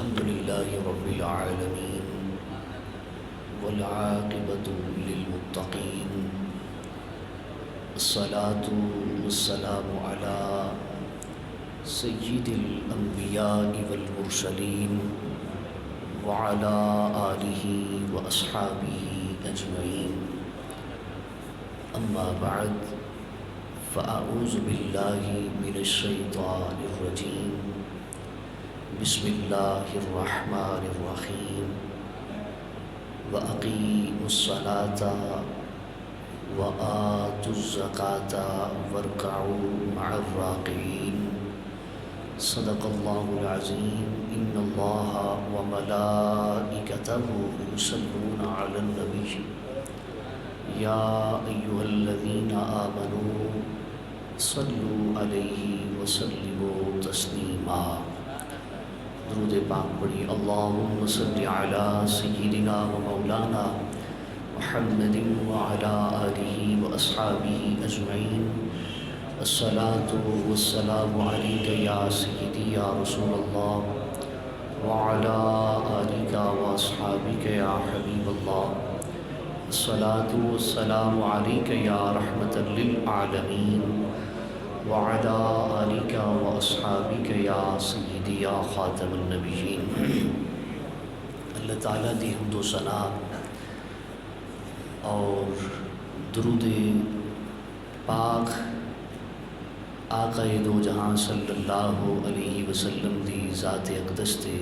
الحمد لله رب العالمين والعاقبة للمتقين الصلاة والسلام على سيد الأنبياء والمرسلين وعلى آله وأصحابه أجمعين أما بعد فأعوذ بالله من الشيطان الرجيم بسم الله الرحمن الرحيم وأقيموا الصلاة وآتوا الزكاة واركعوا مع الراكعين صدق الله العظيم إن الله وملائكته يصلون على النبي يا أيها الذين آمنوا صلوا عليه وسلموا تسليما درود پاک پڑھی اللہم صلی علی سیدنا و مولانا محمد وعلی آلہ واصحابہ اجمعین الصلاة والسلام علیک یا سیدی یا رسول اللہ وعلی آلک واصحابک یا حبیب اللہ الصلاة والسلام علیک یا رحمت للعالمین وعلى آلك وأصحابك یا سیدی یا خاتم النبیین۔ اللہ تعالیٰ دی حمد و ثنا اور درود پاک آقا دو جہاں صلی اللہ علیہ وسلم دی ذات اقدس تے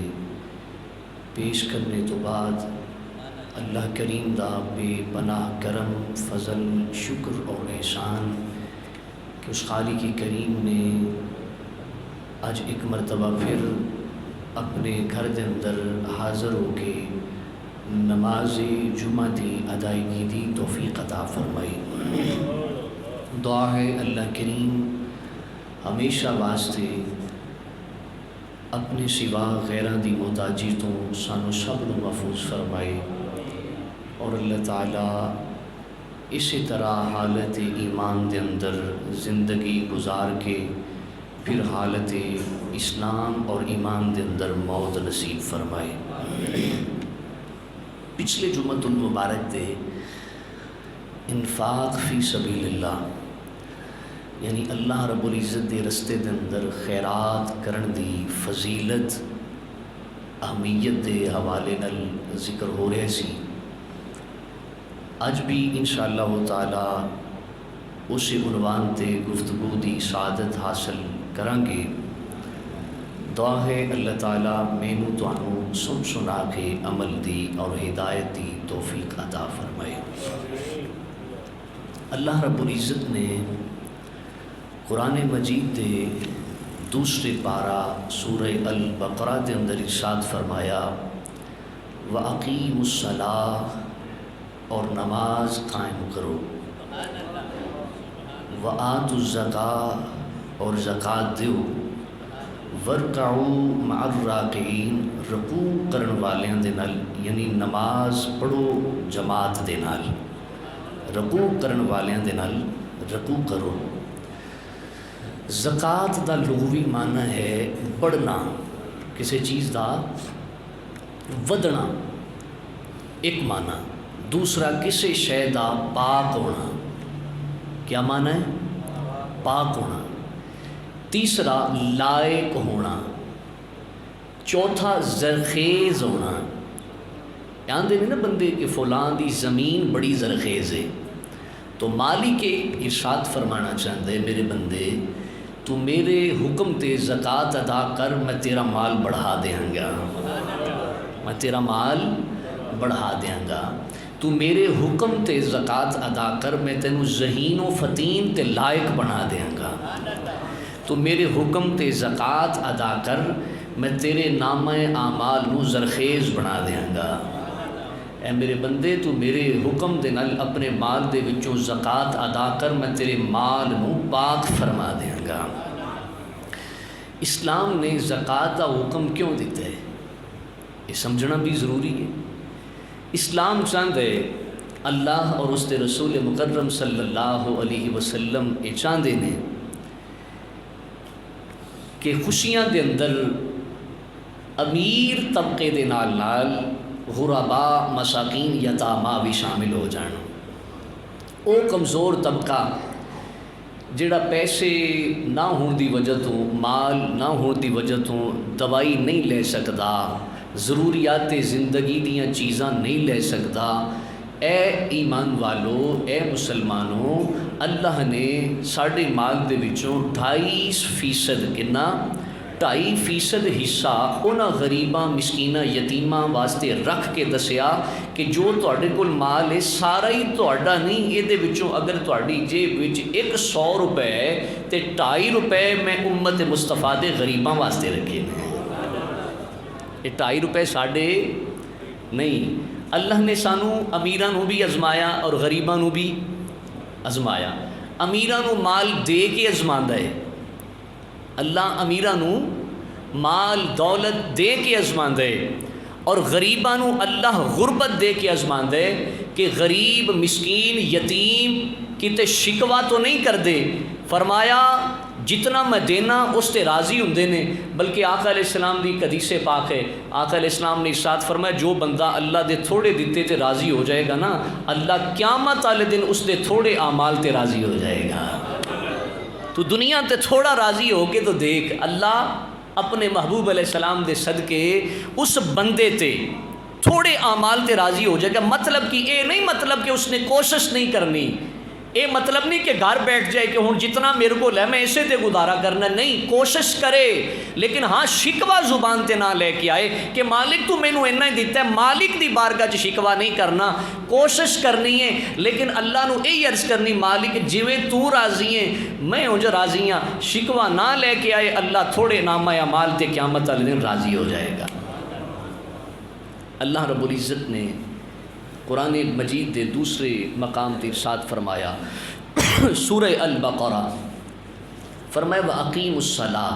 پیش کرنے تو بعد اللہ کریم دا بے پناہ کرم فضل شکر اور احسان اس خالق کریم نے آج ایک مرتبہ پھر اپنے گھر دے اندر حاضر ہو کے نماز جمعہ دی ادائیگی دی توفیق عطا فرمائی۔ دعا ہے اللہ کریم ہمیشہ واسطے اپنے سوا غیراں دی محتاجی تو سانو سب نو محفوظ فرمائے اور اللہ تعالیٰ اسی طرح حالت ایمان دے اندر زندگی گزار کے پھر حالت اسلام اور ایمان دے اندر موت نصیب فرمائے۔ پچھلے جمعۃ المبارک دے انفاق فی سبیل اللہ یعنی اللہ رب العزت دے رستے دے اندر خیرات کرن دی فضیلت اہمیت دے حوالے نال ذکر ہو رہے سی۔ اج بھی انشاءاللہ تعالی اسی عنوان تے گفتگو دی سعادت حاصل کریں گے۔ دعا ہے اللہ تعالیٰ مینوں تانوں سن سنا کے عمل دی اور ہدایت دی توفیق عطا فرمائے۔ اللہ رب العزت نے قرآن مجید دے دوسرے پارہ سورہ البقرہ دے اندر ارشاد فرمایا وَأَقِیمُوا الصَّلَاةَ اور نماز قائم کرو، وَآتُوا الزَّکَاةَ اور زکوٰۃ دیو، وَارْکَعُوا مَعَ الرَّاکِعِینَ رکوع کرن والیاں دے نال یعنی نماز پڑھو جماعت دے نال، رکوع کرن والیاں دے نال رکوع کرو۔ زکوٰۃ دا لغوی معنی ہے بڑھنا، کسی چیز دا ودنا ایک معنی، دوسرا کسی شے دا پاک ہونا، کیا معنی ہے؟ پاک ہونا۔ تیسرا لائق ہونا، چوتھا زرخیز ہونا۔ آندے نہیں نا بندے کہ فلاں دی زمین بڑی زرخیز ہے، تو مالک ارشاد فرمانا چاہتے ہیں میرے بندے تو میرے حکم تے زکوٰۃ ادا کر، میں تیرا مال بڑھا دیاں گا، میں تیرا مال بڑھا دیاں گا۔ تو میرے حکم تے زکوٰۃ ادا کر، میں تینوں ذہین و فتین تے لائق بنا دیاں گا۔ تو میرے حکم تے زکوٰۃ ادا کر، میں تیرے نامہ اعمال نو زرخیز بنا دیاں گا۔ اے میرے بندے تو میرے حکم دے نال اپنے مال دے وچوں زکوٰۃ ادا کر، میں تیرے مال نو پاک فرما دیاں گا۔ اسلام نے زکوٰۃ دا حکم کیوں دیتا ہے یہ سمجھنا بھی ضروری ہے۔ اسلام چاہتا ہے اللہ اور اس کے رسول مکرم صلی اللہ علیہ وسلم یہ چاہتے ہیں کہ خوشیاں دے اندر امیر طبقے دے نال غربا مساکین یتاما بھی شامل ہو جان. او کمزور طبقہ جڑا پیسے نہ ہون دی وجہ تو مال نہ ہون دی وجہ تو دوائی نہیں لے سکدا، ضروریات زندگی دیاں چیزاں نہیں لے سکدا، اے ایمان والو، اے مسلمانوں، اللہ نے ساڑھے مال دے وچوں 2.5% کنا 2.5% حصہ انہاں غریباں مسکیناں یتیماں واسطے رکھ کے دسیا کہ جو تواڈے کول مال ہے سارا ہی تواڈا نہیں، یہ دے وچوں اگر تواڈی جیب وچ 100 روپے تے 2.5 روپے میں امت مصطفیٰ دے غریباں واسطے رکھے نے. یہ 2.5 روپے ساڈے نہیں. اللہ نے سانو امیراں نو بھی ازمایا اور غریباں نو بھی ازمایا. امیراں نو مال دے کے ازماندا ہے، اللہ امیراں نو مال دولت دے کے ازماندا ہے، اور غریباں نو اللہ غربت دے کے ازماندا ہے کہ غریب مسکین یتیم کتے شکوا تو نہیں کر دے. فرمایا جتنا میں دینا اس تے راضی ہوندے نے، بلکہ آقا علیہ السلام دی حدیث پاک ہے، آقا علیہ السلام نے ارشاد فرمایا جو بندہ اللہ دے تھوڑے دیتے تے راضی ہو جائے گا نا، اللہ قیامت والے دن اس دے تھوڑے اعمال تے راضی ہو جائے گا. تو دنیا تے تھوڑا راضی ہو کے تو دیکھ، اللہ اپنے محبوب علیہ السلام دے صدقے اس بندے تے تھوڑے اعمال تے راضی ہو جائے گا. مطلب کہ اے نہیں مطلب کہ اس نے کوشش نہیں کرنی، اے مطلب نہیں کہ گھر بیٹھ جائے کہ ہوں جتنا میرے کو ہے میں اسے تے گزارا کرنا، نہیں، کوشش کرے لیکن ہاں شکوہ زبان تے نہ لے کے آئے کہ مالک تو مینوں اتنا ہی دیتا ہے. مالک دی بارگاہ چ شکوہ نہیں کرنا، کوشش کرنی ہے لیکن اللہ نو یہی عرض کرنی مالک جویں تو راضی ہے میں انج راضی ہاں. شکوہ نہ لے کے آئے، اللہ تھوڑے نامہ اعمال تے قیامت والے دن راضی ہو جائے گا. اللہ رب العزت نے قرآن مجید دے دوسرے مقام تے ارشاد فرمایا سورہ البقرہ، فرمایا وَأَقِیمُوا الصَّلَاةَ،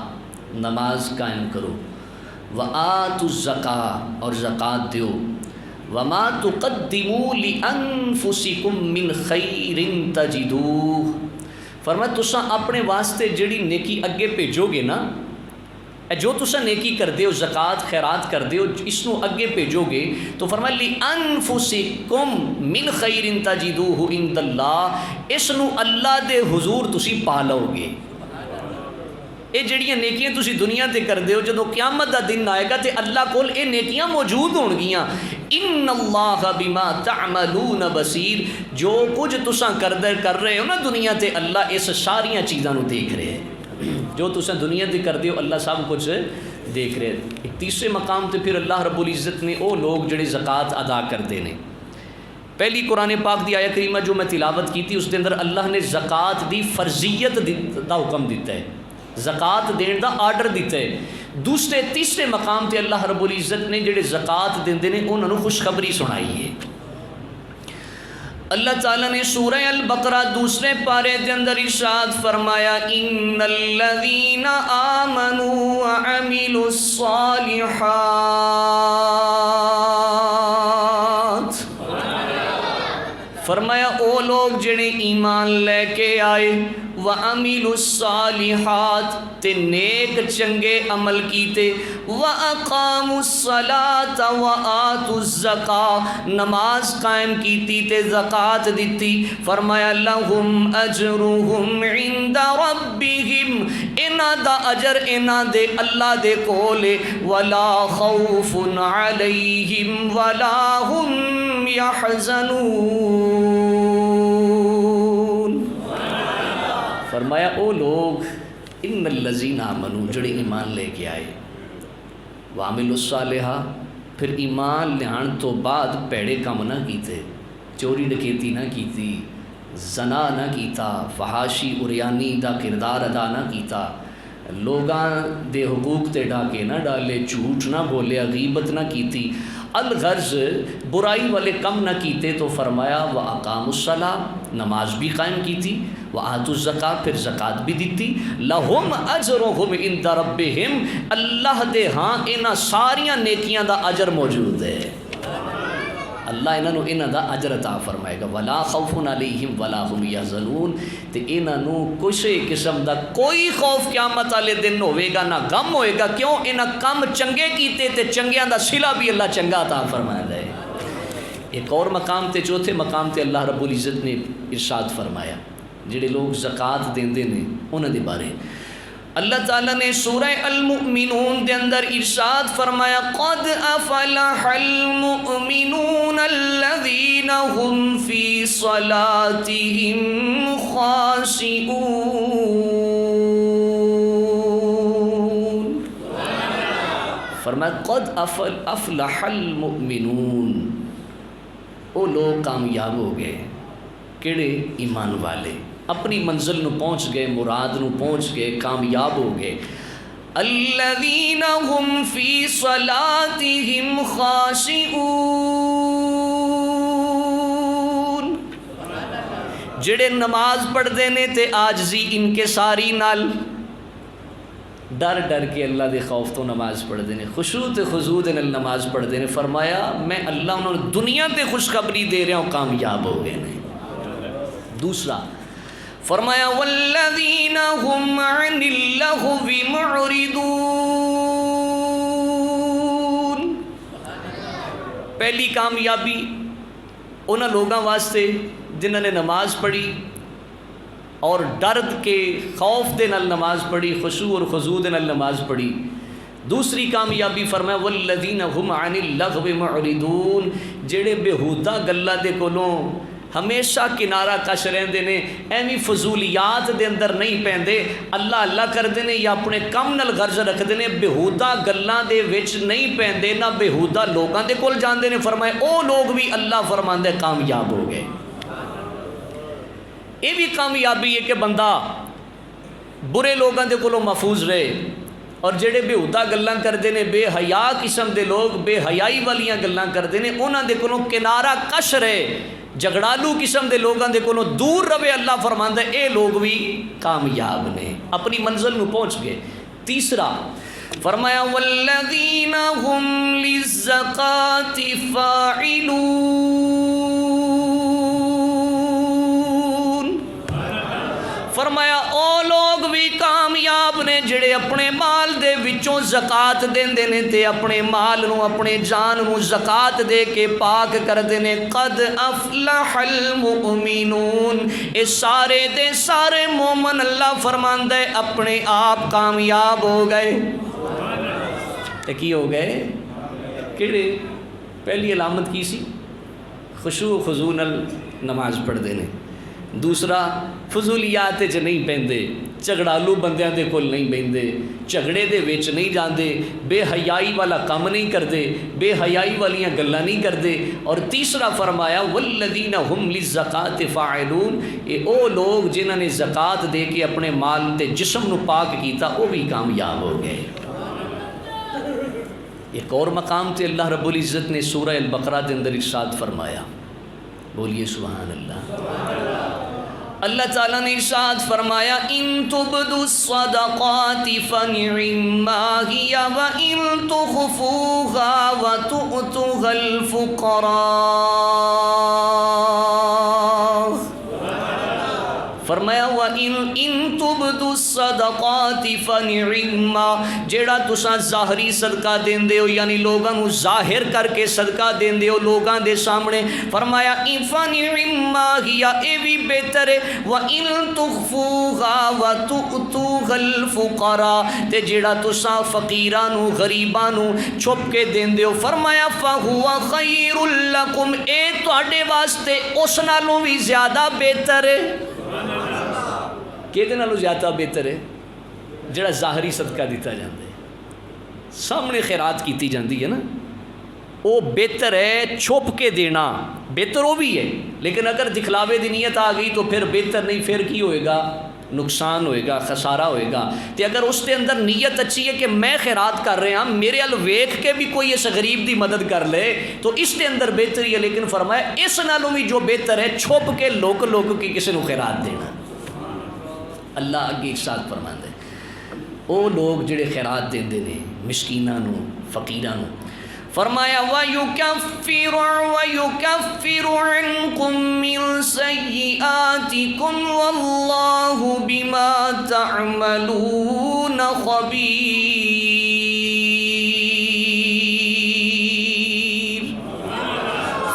نماز قائم کرو، وَآتُوا الزَّکَاةَ، اور زکوٰۃ دیو، وَمَا تُقَدِّمُوا لِأَنفُسِکُم مِّن خَیْرٍ تَجِدُوهُ. فرمایا تساں اپنے واسطے جڑی نیکی اگے بھیجو گے نا، جو تساں نیکی کر دے ہو، زکوٰۃ خیرات کر دے ہو، اس نو اگے بھیجو گے تو فرمایا لِأَنفُسِکُم مِّن خَیْرٍ تَجِدُوهُ عِندَ اللَّهِ، اس نو اللہ دے حضور تسی پا لو گے. یہ جڑیاں نیکیاں تسی دنیا تے کر دے ہو جدوں قیامت دا دن آئے گا تے اللہ کول یہ نیکیاں موجود ہون گیاں. ان اللہ بما تعملون بصیر، جو کچھ تساں کر رہے ہو نا دنیا تے اللہ اس ساریاں چیزاں نو دیکھ رہے ہیں. جو تساں دنیا تے کر دے ہو اللہ سب کچھ دیکھ رہے. ایک تیسرے مقام تے پھر اللہ رب العزت نے او لوگ جڑے زکوٰۃ ادا کرتے ہیں، پہلی قرآن پاک دی آیت کریمہ جو میں تلاوت کی تھی اس کے اندر اللہ نے زکوٰۃ دی فرضیت دا حکم دیتا ہے، زکوٰۃ دین دا آرڈر دیتا ہے. دوسرے تیسرے مقام تے اللہ رب العزت نے جڑے زکوٰۃ دیندے نے انہاں نوں خوشخبری سنائی ہے. اللہ تعالیٰ نے سورہ البقرہ دوسرے پارے دے اندر ارشاد فرمایا ان الذین آمنوا وعملوا الصالحات، فرمایا او لوگ جڑے ایمان لے کے آئے، وعملوا الصالحات تے نیک چنگے عمل کیتے، واقاموا الصلاة وآتوا الزکاة نماز قائم کیتی تے زکوٰۃ دیتی. فرمایا لہم اجرہم عند ربہم، انہاں دا اجر انہاں دے اللہ دے کولے، ولا خوف علیہم ولا ہم یحزنون. فرمایا او لوگ ان الذین آمنوا جڑے ایمان لے کے آئے، وعملوا الصالحات پھر ایمان لہان تو بعد پیڑے کام نہ کیتے، چوری ڈکیتی نہ کیتی، زنا نہ کیتا، فحاشی عریانی دا کردار ادا نہ کیتا، لوگاں دے حقوق تے ڈاکے نہ ڈالے، جھوٹ نہ بولیا، غیبت نہ کیتی، الغرض برائی والے کم نہ کیتے. تو فرمایا وَأَقَامُوا الصَّلَاةَ نماز بھی قائم کی تھی، وَآتُوا الزَّکَاةَ پھر زکوٰۃ بھی دیتی، لَهُمْ أَجْرُهُمْ عِنْدَ رَبِّهِمْ اللہ دے ہاں انہاں ساریاں نیکیاں دا اجر موجود ہے. اللہ انہاں دا اجر عطا فرمائے گا. ولا خوف علیہم ولا هم یحزنون. تے انہاں کسی قسم دا کوئی خوف قیامت والے دن ہوئے گا نہ غم ہوئے گا. کیوں؟ انہاں کم چنگے کیتے تے چنگیاں دا صلہ بھی اللہ چنگا عطا فرمائے گا. ایک اور مقام تے چوتھے مقام تے اللہ رب العزت نے ارشاد فرمایا جڑے لوگ زکوٰۃ دیندے نے انہاں دے بارے اللہ تعالیٰ نے سورہ المؤمنون دے اندر ارشاد فرمایا قد افلح المؤمنون الذین هم فی صلاتهم خاشعون. فرمایا قد افلح المؤمنون، وہ لوگ کامیاب ہو گئے. کیڑے؟ ایمان والے، اپنی منزل نو پہنچ گئے، مراد نو پہنچ گئے، کامیاب ہو گئے. الذین هم فی صلاتهم خاشعون، جڑے نماز پڑھتے نے تے عاجزی انکساری نال ڈر ڈر کے اللہ دے خوف تو نماز پڑھتے ہیں، خشوع تے خضوع دے نال نماز پڑھتے ہیں. فرمایا میں اللہ انہوں نے دنیا تے خوشخبری دے رہا ہوں کامیاب ہو گئے ہیں. دوسرا فرمایا والذین هم عن اللغو معرضون. پہلی کامیابی انہاں لوگاں واسطے جنہوں نے نماز پڑھی اور ڈرد کے خوف دے نال نماز پڑھی، خشوع اور خضوع دے نال نماز پڑھی. دوسری کامیابی فرمایا والذین هم عن اللغو معرضون، جڑے بےہودہ گلاں دے کولوں ہمیشہ کنارہ کش رہندے نے، ایویں فضولیات دے اندر نہیں پیندے، اللہ اللہ کردے نے یا اپنے کم نال غرض رکھدے نے، بےہودہ گلاں دے وچ نہیں پیندے، نہ بےہودہ لوگاں دے کول جاندے نے. فرمائے او لوگ بھی اللہ فرماندا ہے کامیاب ہو گئے. یہ بھی کامیابی ہے کہ بندہ برے لوگوں دے کولوں محفوظ رہے، اور جڑے بےہودہ گلاں کردے نے، بے حیا قسم دے لوگ بے حیائی والیاں گلاں کردے نے، انہاں دے کولوں کنارہ کش رہے، جھگڑالو قسم دے لوگاں دے کولوں دور رہے. اللہ فرماندا ہے اے لوگ بھی کامیاب نے، اپنی منزل نو پہنچ گئے. تیسرا فرمایا والذین هم للزکاۃ فاعلون. فرمایا او لوگ بھی کامیاب نے جڑے اپنے مال دے وچوں زکوٰۃ دیندے نے تے اپنے مال نو اپنے جان نو زکوٰۃ دے کے پاک کردے نے. قد افلح المؤمنون، اے سارے دے سارے مومن اللہ فرماندا ہے اپنے آپ کامیاب ہو گئے. تے کی ہو گئے؟ کیڑے؟ پہلی علامت کی سی؟ خشوع خضوع نال نماز پڑھدے نے. دوسرا فضولیات چ نہیں پیندے، جھگڑالو بندیاں دے کول نہیں بیندے، جھگڑے دے وچ نہیں جاندے، بے حیائی والا کام نہیں کردے، بے حیائی والیاں گلاں نہیں کردے. اور تیسرا فرمایا والذین هم للزکاۃ فاعلون، یہ او لوگ جنہاں نے زکوٰۃ دے کے اپنے مال تے جسم نو پاک کیتا وہ بھی کامیاب ہو گئے. ایک اور مقام تے اللہ رب العزت نے سورہ البقرہ دے اندر ارشاد فرمایا، بولیے سبحان اللہ. اللہ تعالیٰ نے ارشاد فرمایا ان تبدوا الصدقات فنعما ہی وان تخفوها وتؤتوها الفقراء. فرمایا وَإِن تُبْدُوا الصَّدَقَاتِ فَنِعِمَّا، جیڑا تساں ظاہری صدقہ دین دے ہو یعنی لوگاں نو ظاہر کر کے صدقہ دین دے ہو لوگاں دے سامنے، فرمایا فَنِعِمَّا ہِیَ، اے بھی بہتر ہے. وَإِن تُخْفُوهَا وَتُؤْتُوهَا الْفُقَرَاءَ، تے جیڑا تساں فقیراں نو غریباں نو چھپ کے دین دے ہو، فرمایا فَهُوَ خَيْرٌ لَكُمْ، اے تواڈے واسطے اس نالوں بھی زیادہ بہتر ہے. کہتے نالوں زیادہ بہتر ہے جڑا ظاہری صدقہ دیتا جاتا ہے، سامنے خیرات کیتی جاندی ہے نا، وہ بہتر ہے. چھپ کے دینا بہتر وہ بھی ہے، لیکن اگر دکھلاوے دی نیت آ گئی تو پھر بہتر نہیں، پھر کی ہوئے گا؟ نقصان ہوئے گا، خسارہ ہوئے گا. تو اگر اس کے اندر نیت اچھی ہے کہ میں خیرات کر رہا ہوں، میرے ال ویکھ کے بھی کوئی اس غریب دی مدد کر لے تو اس کے اندر بہتری ہے. لیکن فرمایا اس نالوں بھی جو بہتر ہے چھپ کے لوک کی کسی کو خیرات دینا. اللہ اگے ارشاد فرماندا ہے او لوگ جڑے خیرات دیندے نے مسکیناں نو فقیراں نو، فرمایا وَيُكَفِّرُ عَنْكُم مِّن سَيِّئَاتِكُمْ وَاللَّهُ بِمَا تَعْمَلُونَ خَبِيرٌ۔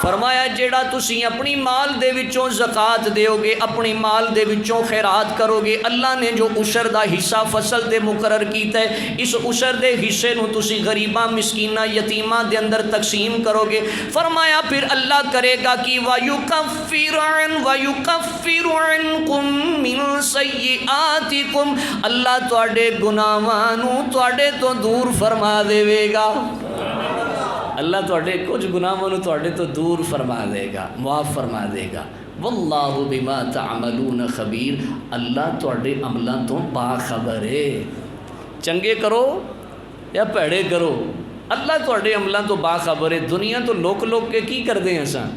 فرمایا جیڑا تسی اپنی مال دے وچوں زکات دیو گے، اپنی مال دے وچوں خیرات کرو گے، اللہ نے جو عشر دا حصہ فصل دے مقرر کیتا ہے، اس عشر دے حصے نو تسی غریباں مسکیناں یتیماں دے اندر تقسیم کرو گے۔ فرمایا پھر اللہ کرے گا کہ وَيُكَفِّرُ عَنْكُم مِّن سَيِّئَاتِكُمْ، اللہ تواڈے گناہاں نو تواڈے تو دور فرما دے گا۔ اللہ تواڈے کچھ گناہاں نو تواڈے تو دور فرما دے گا، معاف فرما دے گا۔ واللہ بما تعملون خبیر، اللہ تواڈے عملاں تو باخبر ہے، چنگے کرو یا پیڑے کرو، اللہ تواڈے عملاں تو باخبر ہے۔ دنیا تو لوک کے کی کردے ہیں اساں،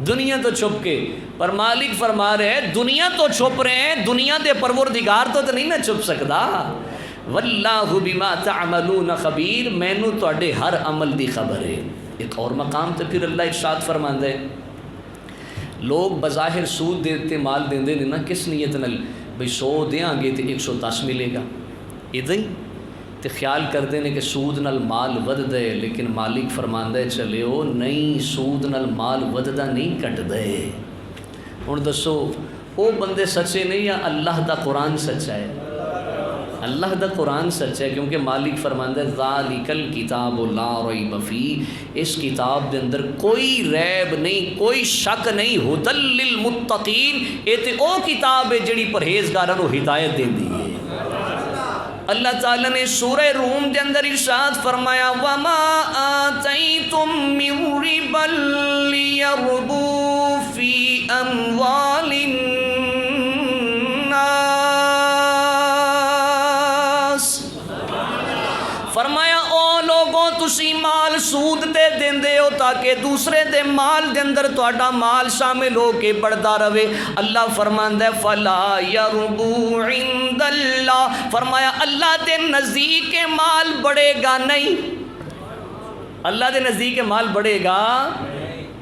دنیا تو چھپ کے، پر مالک فرما رہے ہیں دنیا تو چھپ رہے ہیں، دنیا دے پروردگار تو نہیں نہ چھپ سکدا۔ واللہ بما تعملون خبیر، مینوں تواڈے ہر عمل دی خبر ہے۔ ایک اور مقام تے پھر اللہ ارشاد فرماندا ہے، لوگ بظاہر سود دیتے مال دیندے نے نا کس نیت نال، بھئی 100 دیاں گے تے 110 ملے گا، ادھر ہی تے خیال کردے نے کہ سود نال مال وددا ہے، لیکن مالک فرماندا ہے چلیو نہیں، سود نال مال وددا نہیں کٹدا ہے۔ ہن دسو او بندے سچے نہیں یا اللہ دا قرآن سچا ہے؟ اللہ دا قرآن سچ ہے، کیونکہ مالک فرماندا ہے ذالک الکتاب لا ریب فیہ، اس کتاب دے اندر کوئی ریب نہیں، کوئی شک نہیں، ھدی للمتقین، یہ تے او کتاب ہے جڑی پرہیزگاراں نو ہدایت دیندی ہے۔ اللہ تعالیٰ نے سورہ روم دے اندر ارشاد فرمایا وما آتیتم من ربا لیربو فی اموال فرمایا او لوگوں تسی مال سود تے دیندے ہو تاکہ دوسرے دے مال دے اندر تہاڈا مال شامل ہو کے بڑھدا رہے۔ اللہ فرماندا ہے فلا یربو عند اللہ، فرمایا اللہ دے نزدیک مال بڑھے گا نہیں، اللہ دے نزدیک مال بڑھے گا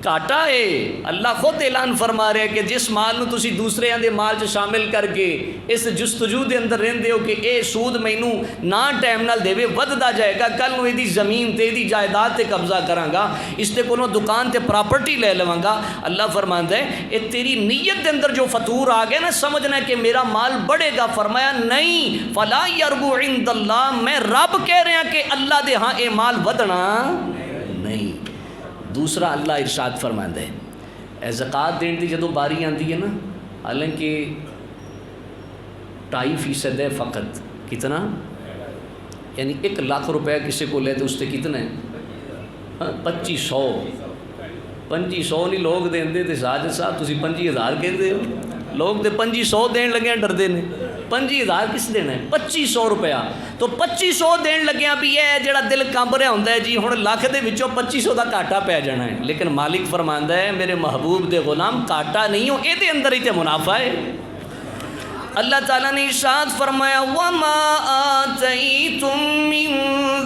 کاٹا ہے۔ اللہ خود اعلان فرما رہے کہ جس مال نو تسی دوسرے دے مال چ شامل کر کے اس جستجو دے اندر رہندے ہو کہ اے سود مینوں نہ ٹائم نال دیوے وددا جائے گا، کل نو ایدی زمین تے ایدی جائیداد تے قبضہ کراں گا، اس تے کونوں دکان تے پراپرٹی لے لواں گا۔ اللہ فرماندا ہے اے تیری نیت دے اندر جو فطور آ گیا نا، سمجھنا کہ میرا مال بڑھے گا، فرمایا نہیں فلا یربو عند اللہ، میں رب کہہ رہا کہ اللہ دے ہاں اے مال ودنا نہیں۔ دوسرا اللہ ارشاد فرماندا ہے اے زکوٰۃ دین دی جدوں باری آندی ہے نا، حالانکہ 2.5% ہے فقط، کتنا یعنی 1 لاکھ روپے کسی کو لے تو اس سے کتنا ہے 2500 نہیں لوگ دیندے تے ساجد صاحب تسی 25,000 کہندے ہو، لوگ تے 2500 دین لگے ڈردے نے، 25,000 کس دینا ہے 2500 روپیہ، تو 2500 دین لگیا بھی ہے جڑا دل کمب رہا ہوندا ہے جی ہن لاکھ دے وچوں 2500 دا گھاٹا پی جانا ہے، لیکن مالک فرماندا ہے میرے محبوب دے غلام گھاٹا نہیں ہو، اے دے اندر ہی تے منافع ہے۔ اللہ تعالیٰ نے ارشاد فرمایا وَمَا آتَيْتُم مِّن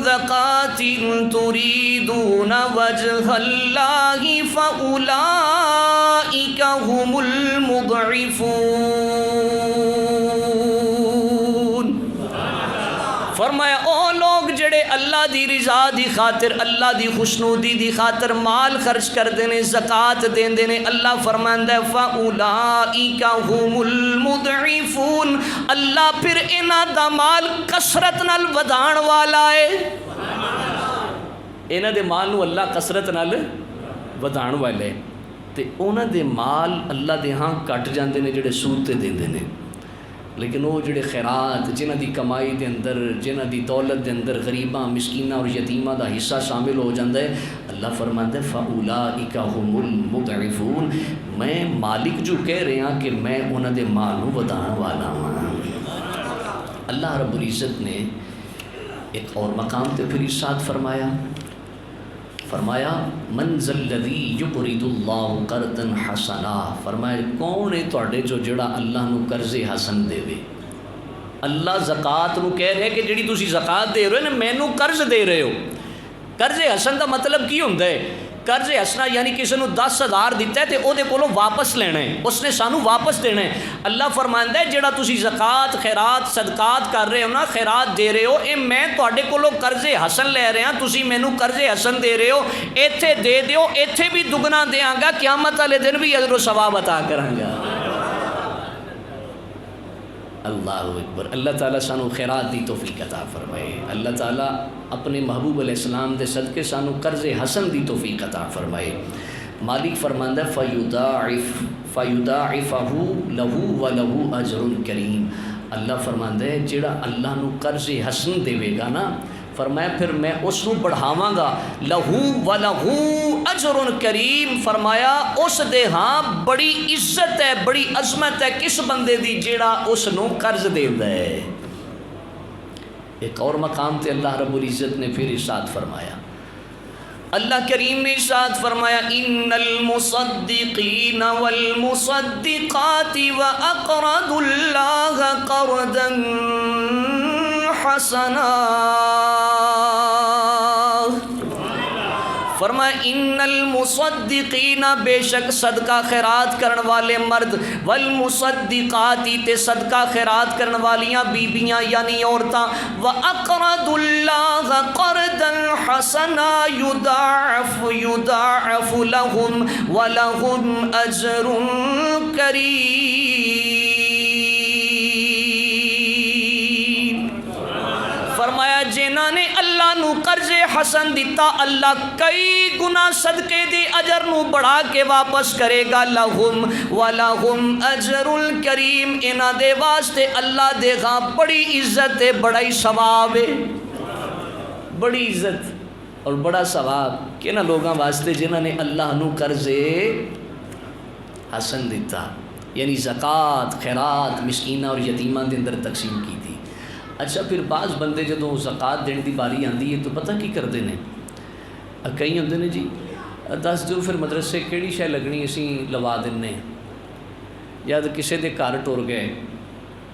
زَكَاةٍ تُرِيدُونَ وَجْهَ اللَّهِ فَأُولَٰئِكَ هُمُ الْمُضْعِفُونَ۔ فرمایا او لوگ جڑے اللہ دی رضا دی خاطر، اللہ دی خوشنودی دی خاطر مال خرچ کردے نے، زکوٰۃ دیندے نے، اللہ فرماندا ہے فَأُولَٰئِكَ هُمُ الْمُضْعِفُونَ، اللہ پھر انہاں دا مال کثرت نال ودھان والا ہے، انہاں دے مال نو اللہ کثرت نال ودھان والا ہے، تے انہاں دے مال اللہ دے ہاں کٹ جاندے نے جڑے سود تے دیندے نے، لیکن وہ جڑے خیرات جنہ دی کمائی دے اندر، جنہ دی دولت دے اندر غریباں مسکیناں اور یتیماں دا حصہ شامل ہو جاندہ ہے، اللہ فرماندا ہے فَأُولَٰئِكَ هُمُ الْمُضْعِفُونَ، میں مالک جو کہہ رہے ہیں کہ میں انہاں دے مال نوں ودھان والا ہوں۔ اللہ رب العزت نے ایک اور مقام تے پھر ارشاد فرمایا من ذا الذی یقرض اللہ قرضا حسنا، فرمایا کون ہے تواڈے جو جڑا اللہ نو قرض حسن دے وے۔ اللہ زکوٰۃ نو کہہ رہے کہ جڑی تسی زکوٰۃ دے رہے ہو نا، مینوں قرض دے رہے ہو، قرض حسن دا مطلب کی ہوتا ہے؟ قرض حسنا یعنی کسی نے 10,000 دیتا ہے تو وہ دے کولوں واپس لینا ہے، اس نے سانو واپس دینا ہے۔ اللہ فرماندا ہے جڑا تسی زکات خیرات صدقات کر رہے ہو نا، خیرات دے رہے ہو، اے میں تواڈے کولوں قرض حسن لے رہا ہاں، تسی مینوں قرض حسن دے رہے ہو، ایتھے دے دیو، ایتھے بھی دگنا دیاں گا، قیامت والے دن بھی اجر و ثواب عطا کراں گا۔ اللہ اکبر۔ اللہ تعالیٰ سانو خیرات دی توفیق عطا فرمائے۔ اللہ تعالیٰ اپنے محبوب علیہ السلام دے صدقے سانو قرض حسن دی توفیق عطا فرمائے۔ مالک فرماندا ہے فَيُضَاعِفَهُ لَهُ وَلَهُ أَجْرٌ كَرِيمٌ۔ اللہ فرماندا ہے جڑا اللہ نو قرض حسن دے گا نا، فرمایا پھر میں اس نو بڑھاواں گا، لہو ولہو اجر کریم، فرمایا اس دے ہاں بڑی عزت ہے، بڑی عظمت ہے کس بندے دی جیڑا اس نو قرض دیندا ہے۔ ایک اور مقام تے اللہ رب العزت نے پھر ارشاد فرمایا، اللہ کریم نے ارشاد فرمایا ان المصدقین والمصدقات واقرضوا اللہ قرضا حسنا، فرمایا ان المصدقین، بے شک صدقہ خیرات کرن والے مرد، والمصدقات تے صدقہ خیرات کرن والیاں بیبیاں یعنی عورتاں، وَأَقْرَضُوا اللَّهَ قَرْضًا حَسَنًا يُضَاعَفُ لَهُمْ وَلَهُمْ أَجْرٌ كَرِيمٌ۔ فرمایا جنہاں نے اللہ نو قرض حسن دیتا، اللہ کئی گنا صدقے دے اجر نو بڑھا کے واپس کرے گا، لہم ولہم اجر کریم، انہاں دے واسطے اللہ دے گا بڑی عزت ہے، بڑا ہی ثواب ہے، بڑی عزت اور بڑا ثواب کہ نہ لوگاں واسطے جنہاں نے اللہ نو قرض حسن دیتا، یعنی زکوٰۃ خیرات مسکیناں اور یتیماں دے اندر تقسیم کی تھی۔ اچھا پھر بعض بندے جدوں زکوٰۃ دین دی باری آندی ہے تو پتہ کی کردے نے، کئی ہوندے نے جی دس دیو پھر مدرسے کیڑی شے لگنی اسی لوا دینے، یا کسے دے گھر ٹر گئے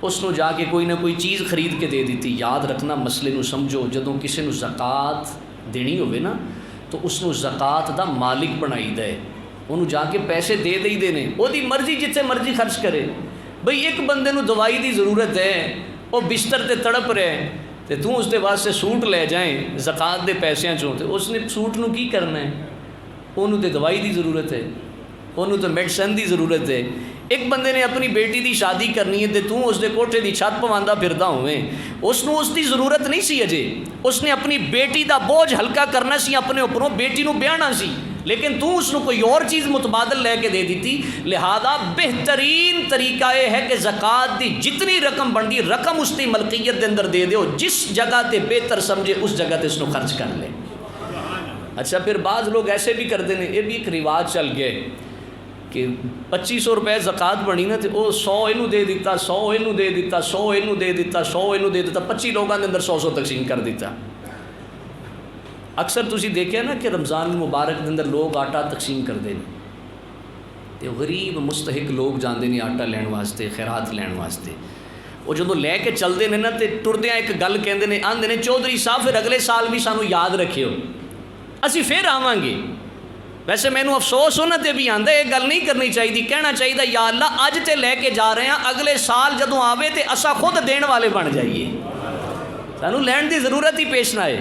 اس نو جا کے کوئی نہ کوئی چیز خرید کے دے دیتی۔ یاد رکھنا مسئلے نو سمجھو، جدوں کسے نو زکوٰۃ دینی ہوئے نا تو اس نو زکوٰۃ دا مالک بنائی دے، انہوں جا کے پیسے دے دئی دینے، وہ دی مرضی جتنے مرضی خرچ کرے۔ بھئی ایک بندے نو دوائی دی ضرورت ہے، وہ بستر تے تڑپ رہے تے تو اس دے واسطے سوٹ لے جائیں زکوٰۃ دے پیسیاں چوں، تے اس نے سوٹ نو کی کرنا ہے، انہوں تے دوائی دی ضرورت ہے، انہوں تے میڈیسن دی ضرورت ہے۔ ایک بندے نے اپنی بیٹی دی شادی کرنی ہے تے تو اس دے کوٹھے دی چھت پواندا پھردا ہوئے، اس نو اس دی ضرورت نہیں سی اجے، اس نے اپنی بیٹی دا بوجھ ہلکا کرنا سی، اپنے اوپروں بیٹی نو بیانا سی، لیکن تو اس نو کوئی اور چیز متبادل لے کے دے دیتی۔ لہذا بہترین طریقہ یہ ہے کہ زکوٰۃ دی جتنی رقم بندی رقم اس دی ملکیت دے اندر دے دیو، جس جگہ تے بہتر سمجھے اس جگہ تے اس نو خرچ کر لے۔ اچھا پھر بعض لوگ ایسے بھی کرتے ہیں، یہ بھی ایک رواج چل گئے کہ 2500 روپے زکوٰۃ بنی نا تے وہ 100 اینو دے دیتا، 100 اینو دے دیتا، 100 اینو دے دیتا، 100 اینو دے دیتا، 25 لوگوں کے اندر 100 تقسیم کر دیتا۔ اکثر تسی دیکھیا نا کہ رمضان مبارک کے اندر لوگ آٹا تقسیم کرتے ہیں تے غریب مستحق لوگ جاندے نے آٹا لین واسطے، خیرات لین واسطے، وہ جدوں لے کے چلتے ہیں نا تے ٹردیاں ایک گل کہندے نے، آندے نے چودھری صاحب پھر اگلے سال بھی سانو یاد رکھیو، اسی پھر آواں گے۔ ویسے مینوں افسوس ہونا تے بھی آندا یہ گل نہیں کرنی چاہیے، کہنا چاہیے یا اللہ اج تے لے کے جا رہے ہیں، اگلے سال جدوں آوے تے اسا خود دین والے بن جائیے، سانو لین دی ضرورت ہی پیش نہ آئے۔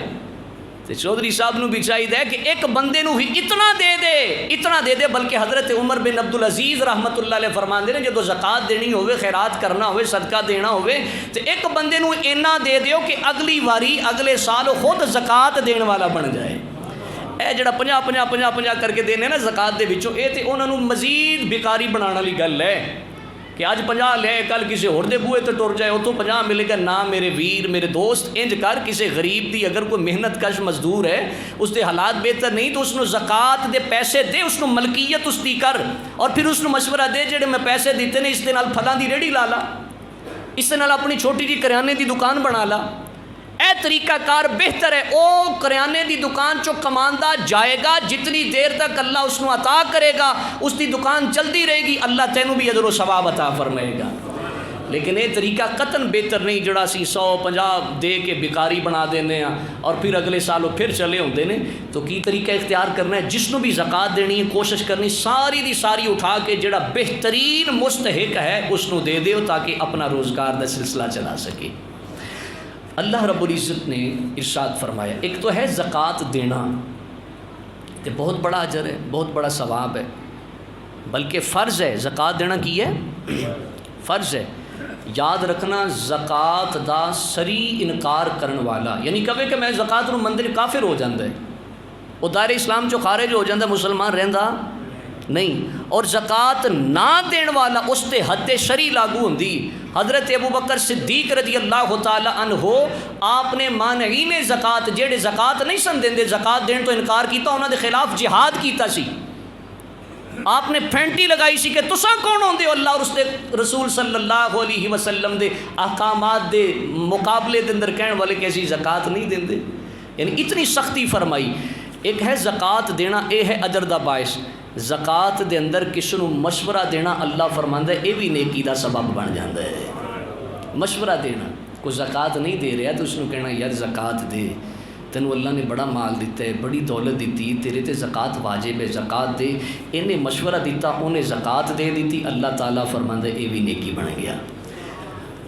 تے چودھری صاحب نو بھی چاہیے کہ ایک بندے نو ہی اتنا دے دے، بلکہ حضرت عمر بن عبدالعزیز رحمت اللہ علیہ فرماندے نے جدوں زکوٰۃ دینی ہوئے، خیرات کرنا ہوئے، صدقہ دینا ہوئے تے ایک بندے نو اینا دے دیو کہ اگلی واری اگلے سال خود زکوٰۃ دین والا بن جائے۔ اے جڑا 50 کر کے دینے نا زکوٰۃ دے وچوں، اے تے انہاں نو مزید بیکاری بنانے والی گل ہے کہ اج 50 لے کل کسی ہور دے بوئے تے ٹر جائے، اتوں 50 ملے گا نہ۔ میرے ویر میرے دوست انج کر، کسی غریب دی اگر کوئی محنت کش مزدور ہے، اس دے حالات بہتر نہیں تو اس نو زکوٰۃ دے پیسے دے، اس نو ملکیت اس دی کر، اور پھر اس نو مشورہ دے جڑے میں پیسے دیتے نے اس دے نال پھلاں دی ریڑھی لا لا، اس دے نال اپنی چھوٹی جی کریانے دی دکان بنا لا۔ اے طریقہ کار بہتر ہے، او کریانے دی دکان چو کماندہ جائے گا، جتنی دیر تک اللہ اس نو عطا کرے گا اس دی دکان چلتی رہے گی، اللہ تینوں بھی اجر و ثواب عطا فرمائے گا۔ لیکن یہ طریقہ قطن بہتر نہیں جڑا اسی 150 دے کے بیکاری بنا دینے ہیں اور پھر اگلے سال وہ پھر چلے ہوندے نے. تو کی طریقہ اختیار کرنا ہے؟ جس نو بھی زکوٰۃ دینی ہے کوشش کرنی ساری دی ساری اٹھا کے جڑا بہترین مستحق ہے اس نو دے دیو تاکہ اپنا روزگار دا سلسلہ چلا سکے. اللہ رب العزت نے ارشاد فرمایا ایک تو ہے زکوٰۃ دینا، کہ بہت بڑا اجر ہے، بہت بڑا ثواب ہے، بلکہ فرض ہے. زکوٰۃ دینا کی ہے؟ فرض ہے. یاد رکھنا زکوٰۃ دا سری انکار کرن والا یعنی کہے کہ میں زکوٰۃ نو مندر کافر ہو جاندہ ہے، وہ دائرے اسلام چو خارج ہو جاندہ، مسلمان رہندا نہیں. اور زکوٰۃ نہ دین والا اس تے حد شرعی لاگو ہوندی. حضرت ابوبکر صدیق رضی اللہ تعالی عنہ آپ نے مانعین زکوٰۃ جہڑے زکوٰۃ نہیں سن دیندے زکوٰۃ دین تو انکار کیتا، انہاں دے خلاف جہاد کیتا سی. آپ نے پھینٹی لگائی سی کہ تساں کون ہوندے ہو اللہ اور اس دے رسول صلی اللہ علیہ وسلم دے احکامات دے مقابلے دے اندر کہن والے کہ اسی زکوٰۃ نہیں دیندے. یعنی اتنی سختی فرمائی. ایک ہے زکوٰۃ دینا، اے ہے اجر دا باعث. زکوٰۃ دے اندر کس نو مشورہ دینا اللہ فرماندا ہے اے بھی نیکی دا سبب بن جاندا ہے. مشورہ دینا، کوئی زکوٰۃ نہیں دے رہا تو اس نو کہنا یار زکوٰۃ دے، تینوں اللہ نے بڑا مال دیتا ہے، بڑی دولت دیتی، تیرے تے زکوٰۃ واجب ہے، زکوٰۃ دے. انہیں مشورہ دیتا، انہیں زکوٰۃ دے دیتی، اللہ تعالیٰ فرماندا ہے اے بھی نیکی بن گیا.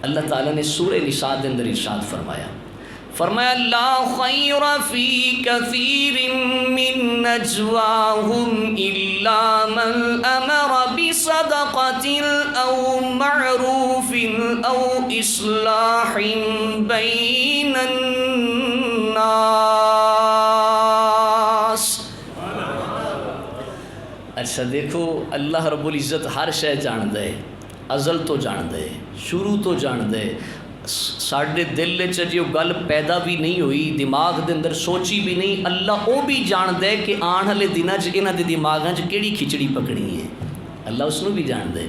اللہ تعالیٰ نے سورہ نساء دے اندر ارشاد فرمایا لا خیر فی کثیر من نجواہم الا من امر بصدقۃ او معروف او اصلاح بین الناس. اچھا دیکھو اللہ رب العزت ہر شے جاندے ہے، ازل تو جاندے ہے، شروع تو جاندے ہے. ساڈے دل وچ جو گل پیدا بھی نہیں ہوئی، دماغ دے اندر سوچی بھی نہیں، اللہ وہ بھی جاندے ہے کہ آن والے دناں چ انہاں دے دماغاں چ کیڑی کھچڑی پکڑی ہے. اللہ اس نو بھی جاندے ہے.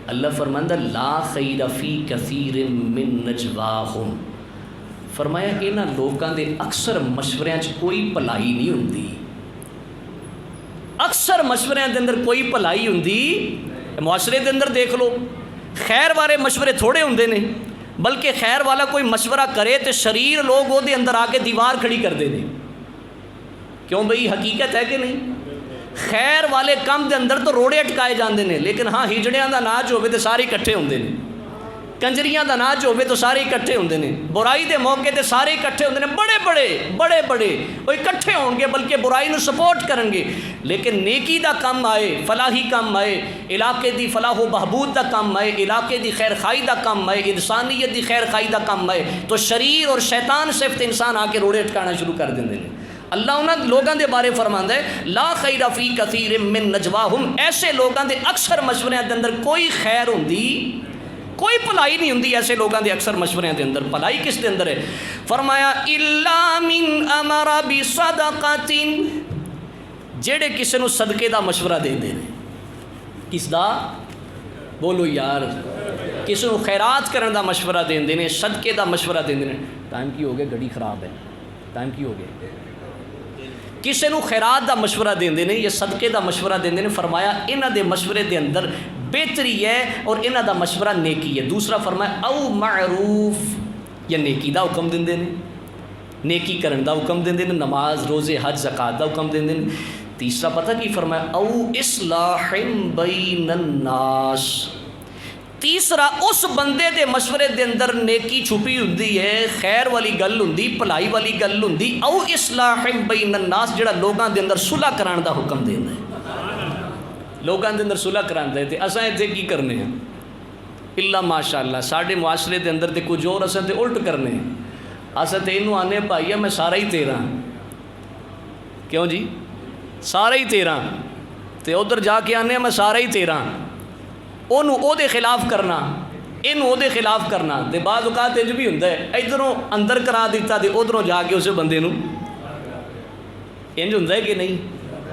اللہ فرماندا لا خیر فی کثیر من نجواہم، فرمایا انہاں لوکاں دے اکثر مشوریاں چ کوئی بھلائی نہیں ہوندی. اکثر مشوریاں دے اندر کوئی بھلائی ہوندی. معاشرے دے اندر دیکھ لو خیر والے مشورے تھوڑے ہوندے نے، بلکہ خیر والا کوئی مشورہ کرے تو شریر لوگ وہ دے اندر آ کے دیوار کھڑی کر دے دیں. کیوں بھئی حقیقت ہے کہ نہیں؟ خیر والے کام دے اندر تو روڑے اٹکائے جاندے نے، لیکن ہاں ہجڑیاں دا ناچ ہوئے تو سارے اکٹھے ہوندے نے، کنجریاں دا ناچ ہوئے تو سارے اکٹھے ہوندے نے، برائی دے موقع تے سارے اکٹھے ہوندے نے، بڑے بڑے وہ اکٹھے ہون گے بلکہ برائی نو سپورٹ کرن گے. لیکن نیکی دا کام آئے، فلاحی کام آئے، علاقے دی فلاح و بہبود دا کام آئے، علاقے دی خیر خائی دا کام آئے، انسانیت دی خیر خائی دا کام آئے تو شریر اور شیطان صفت انسان آ کے روڑے اٹکانا شروع کر دیندے نے. اللہ انہاں لوگاں دے بارے فرماندا ہے لا خیر فی کثیر من نجواہم، ایسے لوگاں دے اکثر مشوریاں دے اندر کوئی خیر ہوندی، کوئی بھلائی نہیں ہوندی. ایسے لوگاں دے اکثر مشوریاں دے اندر بھلائی کس دے اندر ہے؟ فرمایا الا من امر بصدقۃ، جڑے کسے نو صدقے دا مشورہ دیندے نے. کس دا؟ بولو یار. کسے نو خیرات کرن دا مشورہ دیندے نے، صدقے دا مشورہ دیندے نے. ٹائم کی ہو گیا؟ گھڑی خراب ہے. ٹائم کی ہو گیا؟ کسے نو خیرات دا مشورہ دیندے نے یا صدقے دا مشورہ دیندے نے. فرمایا انہاں دے مشورے دے اندر بہتری ہے اور انہاں دا مشورہ نیکی ہے. دوسرا فرمایا او معروف، یا نیکی دا حکم دیندے نے، نیکی کرن دا حکم دیندے نے، نماز روزے حج زکوٰۃ دا حکم دیندے نے. تیسرا پتہ کی فرمایا او اصلاح بین الناس. تیسرا اس بندے دے مشورے دے اندر نیکی چھپی ہوندی ہے، خیر والی گل ہوندی، بھلائی والی گل ہوندی. او اصلاح بین الناس، جڑا لوگاں دے اندر صلح کران دا حکم دیندا ہے. لوگاں دے اندر صلح کراندا ہے تے اساں ایتھے کی کرنے ہیں؟ الا ماشاءاللہ ساڈے معاشرے دے اندر تے کچھ اور اساں تے الٹ کرنے ہیں. اساں تے اینوں آنے بھائیا میں سارا ہی تیرا. کیوں جی؟ سارا ہی تیرا. تے ادھر جا کے آنے میں سارا ہی تیرا. اونوں او دے خلاف کرنا، اینوں او دے خلاف کرنا. تے بعض اوقات انج بھی ہوندا ہے ادھروں اندر کرا دیتا تے ادھروں جا کے اسے بندے نوں انج ہوندا ہے کہ نہیں؟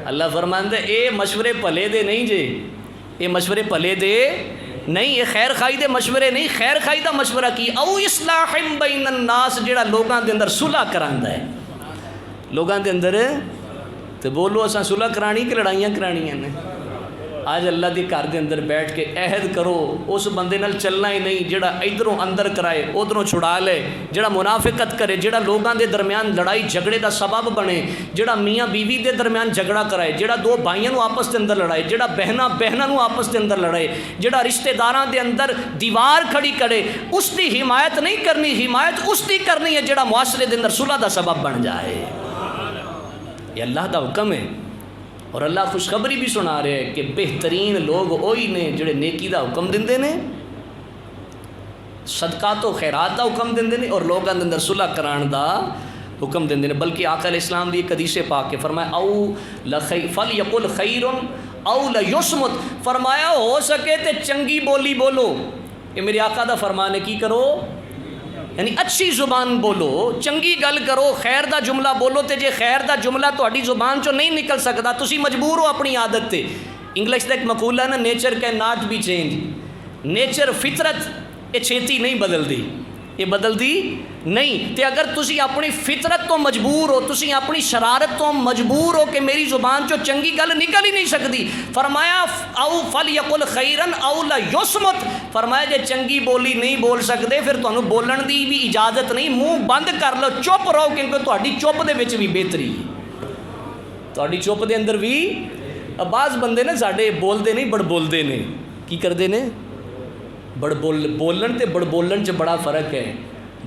اللہ فرماندا ہے اے مشورے بھلے دے نہیں جے، اے مشورے بھلے دے نہیں، یہ خیر خائی دے مشورے نہیں. خیر خائی دا مشورہ کی او اصلاح بین الناس، جڑا لوگاں دے اندر صلح کراندا ہے. لوگاں دے اندر تے بولو اساں صلح کرانی کہ لڑائیاں کرانیاں نے؟ آج اللہ دی گھر دے اندر بیٹھ کے عہد کرو اس بندے نال چلنا ہی نہیں جڑا ادھروں اندر کرائے ادھروں چھڑا لے، جڑا منافقت کرے، جڑا لوگاں دے درمیان لڑائی جھگڑے دا سبب بنے، جڑا میاں بیوی دے درمیان جھگڑا کرائے، جڑا دو بھائیاں نو آپس دے اندر لڑائے، جڑا بہناں نو آپس دے اندر لڑائے، جڑا رشتہ داراں دے اندر دیوار کھڑی کرے، اس دی حمایت نہیں کرنی، حمایت اس دی کرنی ہے جڑا معاشرے دے اندر صلح دا سبب بن جائے۔ یہ اللہ دا حکم ہے، اور اللہ خوشخبری بھی سنا رہے ہیں کہ بہترین لوگ وہی نے جڑے نیکی دا حکم دیندے نے، صدقات و خیرات دا حکم دیندے نے، اور لوگاں دے اندر صلح کران دا حکم دیندے نے۔ بلکہ آقا علیہ السلام دی ایک حدیث پاک کے فرمایا او فلیقل خیر او لیصمت، فرمایا ہو سکے تے چنگی بولی بولو۔ یہ میرے آقا دا فرمان ہے، کی کرو؟ یعنی اچھی زبان بولو، چنگی گل کرو، خیر دا جملہ بولو، تے جے خیر دا جملہ تہاڈی زبان چوں نہیں نکل سکدا تسی مجبور ہو اپنی عادت تے۔ انگلش دا ایک مقولہ ہے نا، nature can not be change, nature فطرت یہ چھیتی نہیں بدلدی، یہ بدلدی نہیں۔ تے اگر تسی اپنی فطرت تو مجبور ہو، تسی اپنی شرارت تو مجبور ہو کہ میری زبان چوں چنگی گل نکل ہی نہیں سکتی، فرمایا او فلیقل خیرن او لیصمت، فرمایا جے چنگی بولی نہیں بول سکتے پھر تانوں بولن دی بھی اجازت نہیں، منہ بند کر لو، چپ رہو، کیونکہ تہاڈی چپ دے وچ بھی بہتری ہے، تہاڈی چپ دے اندر بھی۔ بعض بندے نا ساڈے بولدے نہیں بڑ بولدے نے، کی کردے نے؟ بڑ بولن تے بڑ بولن چ بڑا فرق ہے۔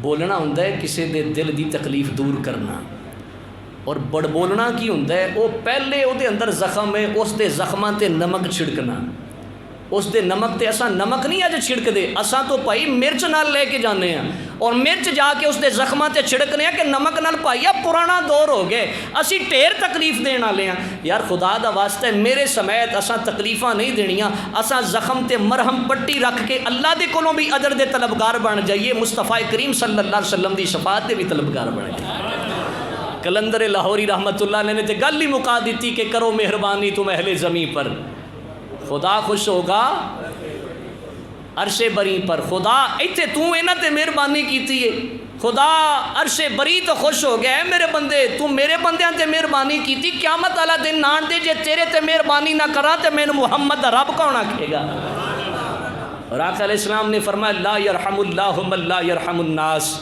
بولنا ہوندا ہے کسی دے دل دی تکلیف دور کرنا، اور بڑ بولنا کی ہوندا ہے وہ پہلے وہ دے اندر زخم ہے، اس دے زخماں تے نمک چھڑکنا، اس دے نمک تے اساں نمک نہیں اج چھڑک دے، اساں تو بھائی مرچ نال لے کے جانے ہیں، اور مرچ جا کے اس دے زخماں تے چھڑکنے ہیں کہ نمک نال بھائی پرانا دور ہو گئے، اسی ڈھیر تکلیف دین والے ہیں۔ یار خدا دا واسطہ ہے میرے سمیت اساں تکلیفاں نہیں دینیاں، اساں زخم تے مرہم پٹی رکھ کے اللہ دے کولوں بھی اجر دے طلبگار بن جائیے، مصطفی کریم صلی اللہ علیہ وسلم دی شفاعت دے بھی طلبگار بن جائیے۔ کلندر لاہوری رحمت اللہ علیہ نے تے گل ہی مکا دیتی کہ کرو مہربانی تم اہل زمین پر، خدا خوش ہوگا عرش بری پر۔ خدا ایتھے تو انہاں تے مہربانی کیتی ہے، خدا عرش بری تو خوش ہو گیا ہے میرے بندے، تو میرے بندیاں تے مہربانی کیتی، قیامت والا دن نان دے جے تیرے تے مہربانی نہ کراں تے مینوں محمد دا رب کون آکھے گا؟ اور آقا علیہ السلام نے فرمایا لا یرحم اللہ من لا یرحم الناس،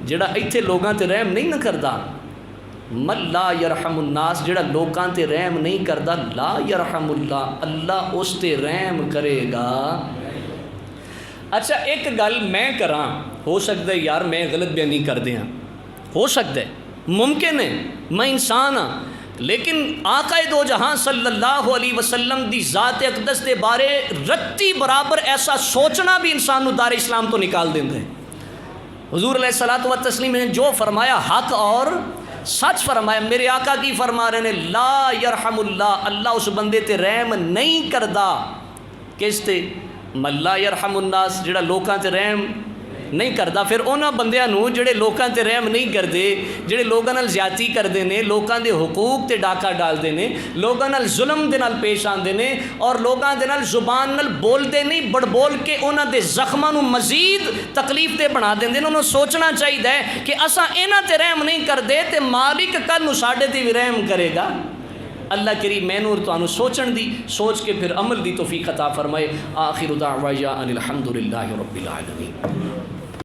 جڑا ایتھے لوگاں تے رحم نہیں نہ کردا، من لا یرحم الناس، جڑا لوکاں تے رحم نہیں کردا، لا یرحم اللہ، اللہ اس تے رحم کرے گا۔ اچھا ایک گل میں کراں، ہو سکتا ہے یار میں غلط بیانی کر دیاں، ہو سکتا ہے، ممکن ہے، میں انسان ہاں، لیکن آقا دو جہاں صلی اللہ علیہ وسلم دی ذات اقدس دے بارے رتی برابر ایسا سوچنا بھی انسان نو دار اسلام تو نکال دیندے ہیں۔ حضور علیہ الصلوۃ والتسلیم نے جو فرمایا حق اور سچ فرمایا، میرے آقا کی فرما رہے ہیں لا یرحم اللہ، اللہ اس بندے تے رحم نہیں کردا، کس تے؟ من لا یرحم الناس، جڑا لوکاں تے رحم نہیں کردا۔ پھر انہاں بندیاں نو جڑے لوکاں تے رحم نہیں کردے، جڑے لوکاں نال زیادتی کردے نے، لوکاں دے حقوق تے ڈاکہ ڈالدے نے، لوکاں نال ظلم دے نال پیش آندے نے، اور لوکاں دے نال زبان نال بولدے نہیں، بڑ بول کے انہاں دے زخماں نو مزید تکلیف دے بنا دیندے نے۔ انہاں سوچنا چاہیے کہ اساں انہاں تے رحم نہیں کردے تے مالک کل نو ساڈے تے بھی رحم کرے گا۔ اللہ کریم میں نور تانوں سوچن دی، سوچ کے پھر عمل دی توفیق عطا فرمائے۔ آخر دعوانا ان الحمد للہ رب العالمین۔